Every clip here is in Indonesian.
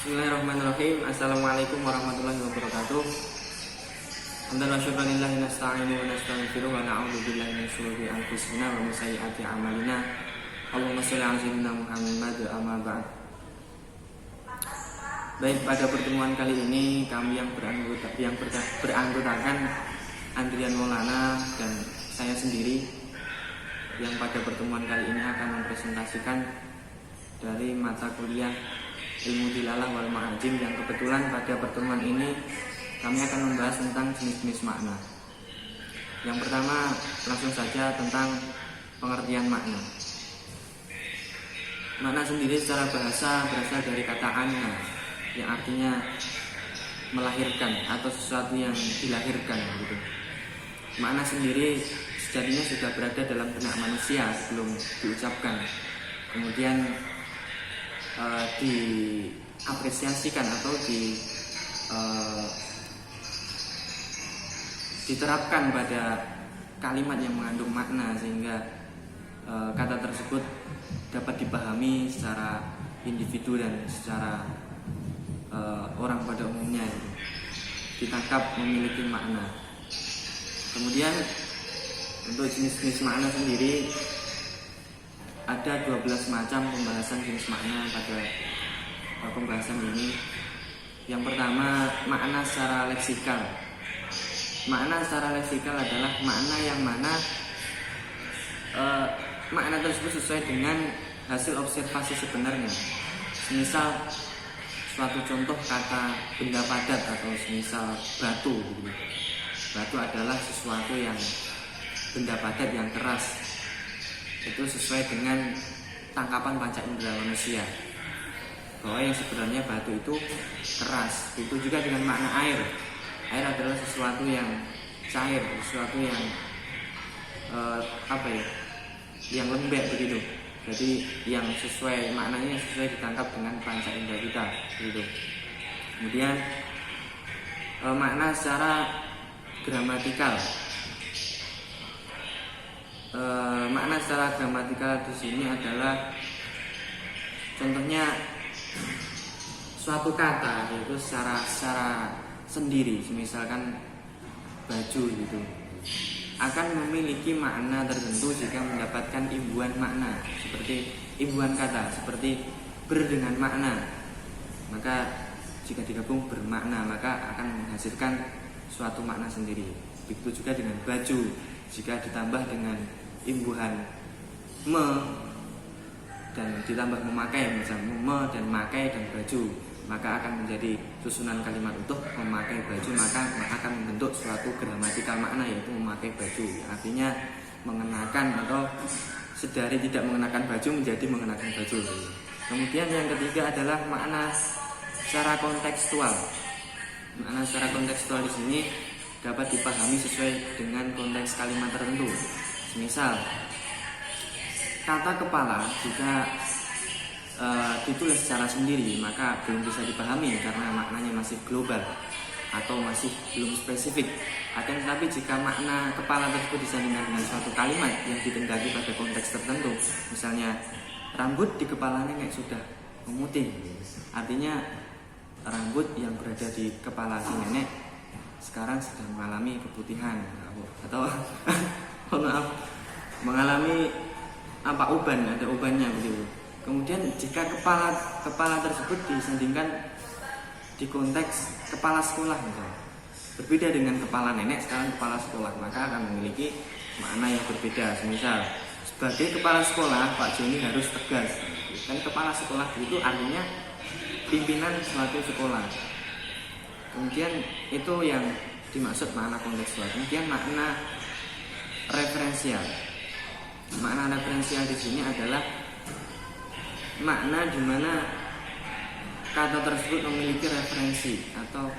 Bismillahirrahmanirrahim. Assalamualaikum warahmatullahi wabarakatuh. Hamdan wa syukran lillahi nasta'inu wa nastaghfiruh wa na'udzu billahi min syururi anfusina wa min sayyiati a'malina. Allahumma shalli 'ala sayyidina Muhammad amma ba'd. Baik, pada pertemuan kali ini kami yang beranggotakan Andrian Maulana dan saya sendiri yang pada pertemuan kali ini akan mempresentasikan dari mata kuliah Ilmu Dilalah wal Ma'ajim, yang kebetulan pada pertemuan ini kami akan membahas tentang jenis-jenis makna. Yang pertama, langsung saja tentang pengertian makna. Makna sendiri secara bahasa berasal dari kata anna, yang artinya melahirkan atau sesuatu yang dilahirkan gitu. Makna sendiri sejatinya sudah berada dalam benak manusia sebelum diucapkan, kemudian diapresiasikan atau diterapkan pada kalimat yang mengandung makna, sehingga kata tersebut dapat dipahami secara individu dan secara orang pada umumnya, ditangkap memiliki makna. Kemudian untuk jenis-jenis makna sendiri ada 12 macam pembahasan jenis makna pada pembahasan ini. Yang pertama, makna secara leksikal. Makna secara leksikal adalah makna yang mana makna tersebut sesuai dengan hasil observasi sebenarnya. Semisal suatu contoh kata benda padat atau semisal batu. Batu adalah sesuatu yang benda padat yang keras. Itu sesuai dengan tangkapan panca indera manusia, bahwa yang sebenarnya batu itu keras. Itu juga dengan makna air. Air adalah sesuatu yang cair, sesuatu yang yang lembek begitu. Jadi yang sesuai maknanya sesuai ditangkap dengan panca indera kita begitu. Kemudian makna secara gramatikal. Makna secara gramatikal di sini adalah contohnya suatu kata yaitu secara sendiri, misalkan baju gitu, akan memiliki makna tertentu jika mendapatkan imbuhan makna, seperti imbuhan kata seperti ber dengan makna, maka jika digabung bermakna maka akan menghasilkan suatu makna sendiri. Begitu juga dengan baju, jika ditambah dengan imbuhan me dan ditambah memakai, misalnya me dan makai dan baju, maka akan menjadi susunan kalimat utuh memakai baju, maka akan membentuk suatu gramatikal makna, yaitu memakai baju. Artinya mengenakan atau sedari tidak mengenakan baju menjadi mengenakan baju. Kemudian yang ketiga adalah makna secara kontekstual. Makna secara kontekstual di sini dapat dipahami sesuai dengan konteks kalimat tertentu. Misal kata kepala jika ditulis secara sendiri maka belum bisa dipahami karena maknanya masih global atau masih belum spesifik. Akan tetapi jika makna kepala tersebut disandingkan dengan suatu kalimat yang ditendaki pada konteks tertentu, misalnya rambut di kepala nenek sudah memutih, artinya rambut yang berada di kepala si nenek sekarang sedang mengalami keputihan atau maaf, mengalami uban, ada ubannya begitu. Kemudian jika kepala tersebut disandingkan di konteks kepala sekolah misalnya, berbeda dengan kepala nenek, sekarang kepala sekolah, maka akan memiliki makna yang berbeda. Misal sebagai kepala sekolah Pak Joni harus tegas, kan kepala sekolah itu artinya pimpinan suatu sekolah. Kemudian itu yang dimaksud makna kontekstual. Kemudian makna referensial. Makna referensial di sini adalah makna di mana kata tersebut memiliki referensi atau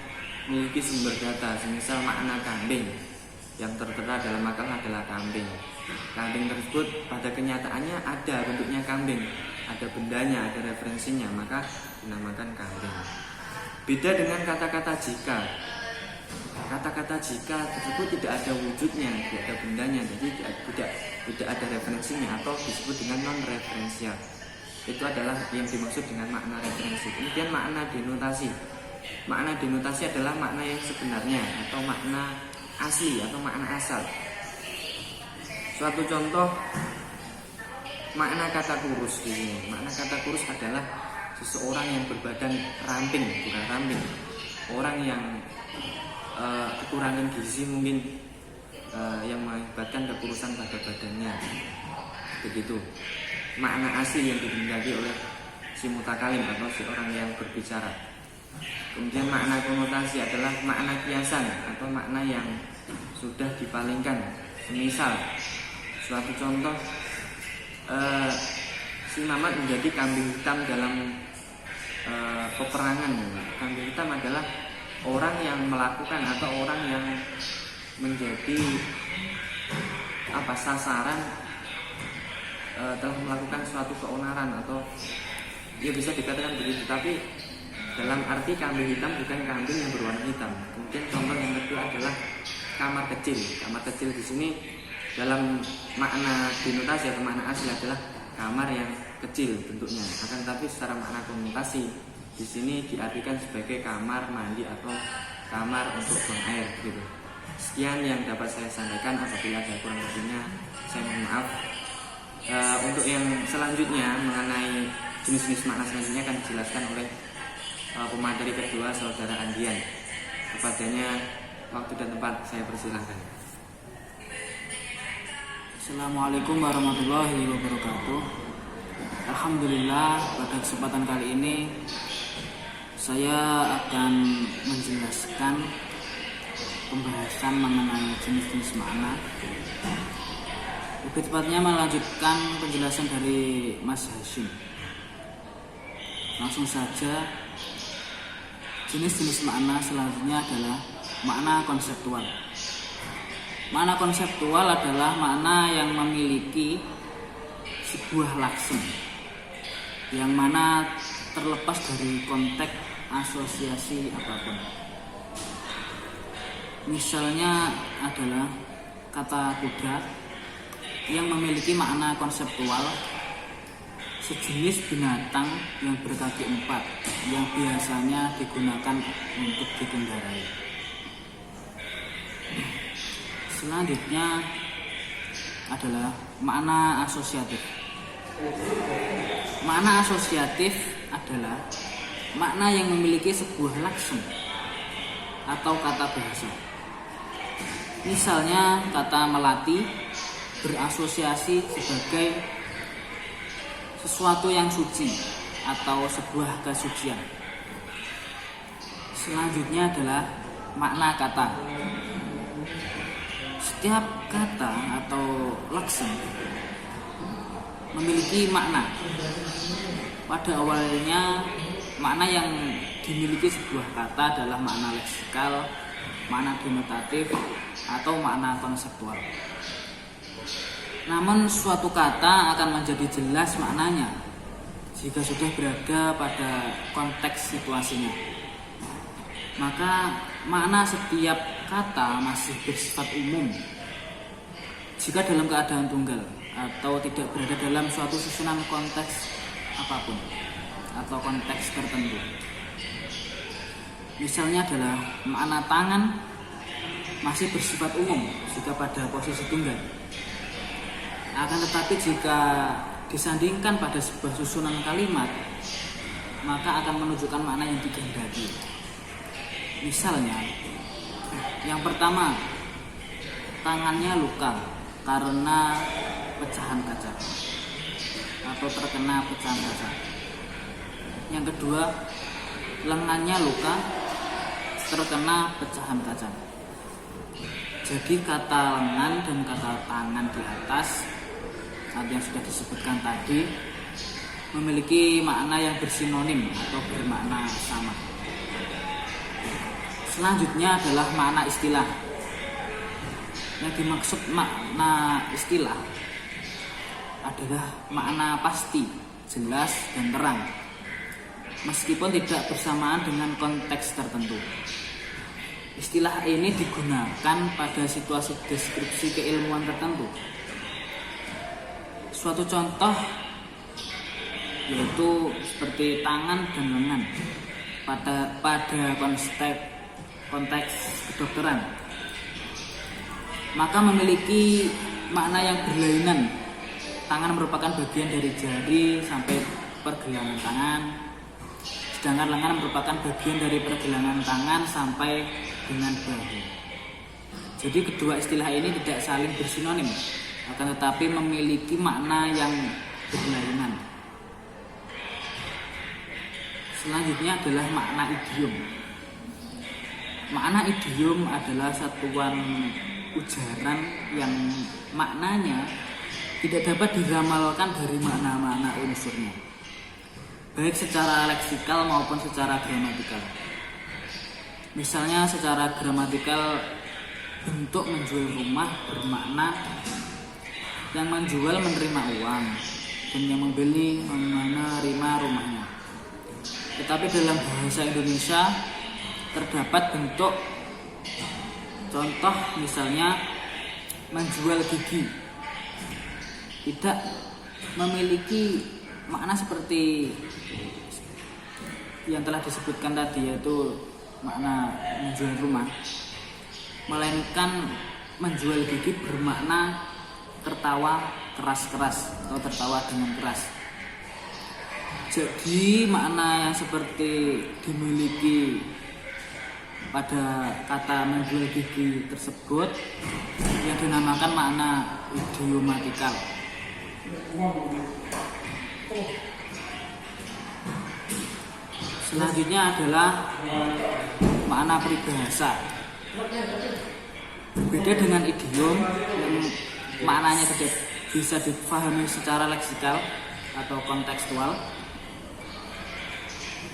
memiliki sumber data. Semisal makna kambing, yang tertera dalam makalah adalah kambing. Kambing tersebut pada kenyataannya ada bentuknya kambing, ada bendanya, ada referensinya, maka dinamakan kambing. Beda dengan kata-kata jika. Kata-kata jika tersebut tidak ada wujudnya, tidak ada bendanya, jadi tidak ada referensinya atau disebut dengan non referensial. Itu adalah yang dimaksud dengan makna referensi. Kemudian makna denotasi. Makna denotasi adalah makna yang sebenarnya atau makna asli atau makna asal. Suatu contoh makna kata kurus di sini. Makna kata kurus adalah seseorang yang berbadan ramping, bukan ramping. Orang yang kekurangan gizi mungkin yang mengakibatkan kekurusan pada badannya. Begitu. Makna asli yang dikehendaki oleh si mutakalim atau si orang yang berbicara. Kemudian makna konotasi adalah makna kiasan atau makna yang sudah dipalingkan. Misal suatu contoh, si Mamat menjadi kambing hitam dalam peperangan. Kambing hitam adalah orang yang melakukan atau orang yang menjadi sasaran, telah melakukan suatu keonaran atau ya bisa dikatakan begitu. Tapi dalam arti kambing hitam bukan kambing yang berwarna hitam. Kemudian contoh yang kedua adalah kamar kecil. Kamar kecil di sini dalam makna denotasi atau makna asli adalah kamar yang kecil bentuknya. Akan tetapi secara makna konotasi di sini diartikan sebagai kamar mandi atau kamar untuk buang air gitu. Sekian yang dapat saya sampaikan. Apabila ada kurang lebihnya saya mohon maaf. Untuk yang selanjutnya mengenai jenis-jenis makna selanjutnya akan dijelaskan oleh pemateri kedua saudara Andian. Kepadanya waktu dan tempat saya persilahkan. Assalamualaikum warahmatullahi wabarakatuh. Alhamdulillah, pada kesempatan kali ini saya akan menjelaskan pembahasan mengenai jenis-jenis makna. Lebih tepatnya melanjutkan penjelasan dari Mas Hashim. Langsung saja, jenis-jenis makna selanjutnya adalah makna konseptual. Makna konseptual adalah makna yang memiliki sebuah laksem, yang mana terlepas dari konteks asosiasi apapun. Misalnya adalah kata kuda yang memiliki makna konseptual, sejenis binatang yang berkaki 4 yang biasanya digunakan untuk dikendarai. Selanjutnya adalah makna asosiatif. Makna asosiatif adalah makna yang memiliki sebuah laksem atau kata bahasa. Misalnya kata melati berasosiasi sebagai sesuatu yang suci atau sebuah kesucian. Selanjutnya adalah makna kata. Setiap kata atau laksem memiliki makna. Pada awalnya makna yang dimiliki sebuah kata adalah makna leksikal, makna denotatif, atau makna konseptual. Namun suatu kata akan menjadi jelas maknanya jika sudah berada pada konteks situasinya. Maka makna setiap kata masih bersifat umum jika dalam keadaan tunggal atau tidak berada dalam suatu susunan konteks apapun atau konteks tertentu. Misalnya adalah makna tangan masih bersifat umum jika pada posisi tunggal. Akan tetapi jika disandingkan pada sebuah susunan kalimat, maka akan menunjukkan makna yang dikehendaki. Misalnya, yang pertama, tangannya luka karena pecahan kaca atau terkena pecahan kaca. Yang kedua, lengannya luka terkena pecahan kaca. Jadi kata lengan dan kata tangan di atas yang sudah disebutkan tadi memiliki makna yang bersinonim atau bermakna sama. Selanjutnya adalah makna istilah. Yang dimaksud makna istilah adalah makna pasti, jelas, dan terang, meskipun tidak bersamaan dengan konteks tertentu. Istilah ini digunakan pada situasi deskripsi keilmuan tertentu. Suatu contoh yaitu seperti tangan dan lengan pada konteks kedokteran, maka memiliki makna yang berlainan. Tangan merupakan bagian dari jari sampai pergelangan tangan, sedangkan lengan merupakan bagian dari pergelangan tangan sampai dengan bahu. Jadi kedua istilah ini tidak saling bersinonim, akan tetapi memiliki makna yang berlainan. Selanjutnya adalah makna idiom. Makna idiom adalah satuan ujaran yang maknanya tidak dapat diramalkan dari makna-makna unsurnya, baik secara leksikal maupun secara gramatikal. Misalnya secara gramatikal, bentuk menjual rumah bermakna yang menjual menerima uang dan yang membeli menerima rumahnya. Tetapi dalam bahasa Indonesia terdapat bentuk contoh, misalnya menjual gigi, tidak memiliki makna seperti yang telah disebutkan tadi, yaitu makna menjual rumah, melainkan menjual gigi bermakna tertawa keras-keras atau tertawa dengan keras. Jadi makna yang seperti dimiliki pada kata menjual gigi tersebut yang dinamakan makna idiomatikal. Selanjutnya adalah makna peribahasa. Berbeda dengan idiom yang maknanya tidak bisa dipahami secara leksikal atau kontekstual,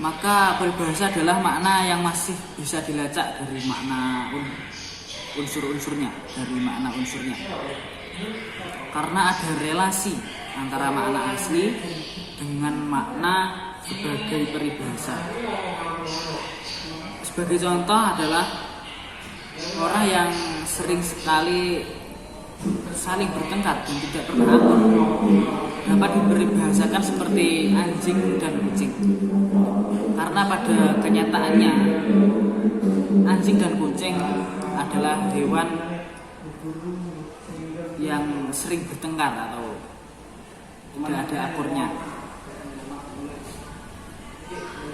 maka peribahasa adalah makna yang masih bisa dilacak dari makna unsur-unsurnya, karena ada relasi antara makna asli dengan makna sebagai peribahasa. Sebagai contoh adalah orang yang sering sekali saling bertengkar dan tidak pernah akur dapat diperbahasakan seperti anjing dan kucing, karena pada kenyataannya anjing dan kucing adalah hewan yang sering bertengkar atau tidak ada akurnya.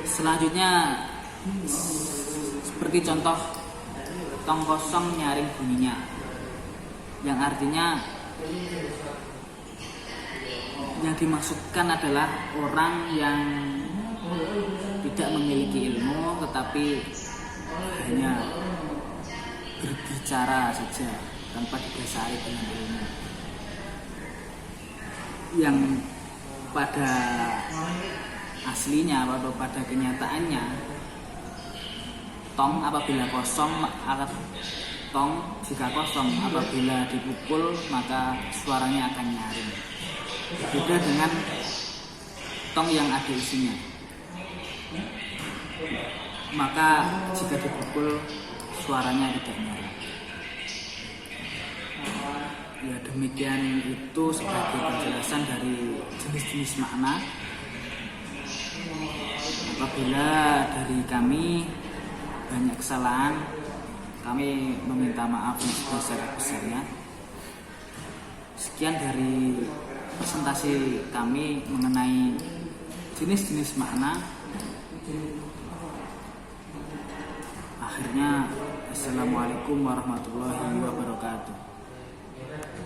Selanjutnya seperti contoh tong kosong nyaring bunyinya, yang artinya yang dimaksudkan adalah orang yang tidak memiliki ilmu tetapi hanya berbicara saja tanpa didasari dengan ilmu, yang pada aslinya atau pada kenyataannya tong apabila kosong, tong jika kosong apabila dipukul maka suaranya akan nyaring. Berbeda dengan tong yang ada isinya, maka jika dipukul suaranya tidak nyaring. Ya, demikian itu sebagai penjelasan dari jenis-jenis makna. Apabila dari kami banyak kesalahan, kami meminta maaf yang sebesar-besarnya. Sekian dari presentasi kami mengenai jenis-jenis makna. Akhirnya, assalamualaikum warahmatullahi wabarakatuh.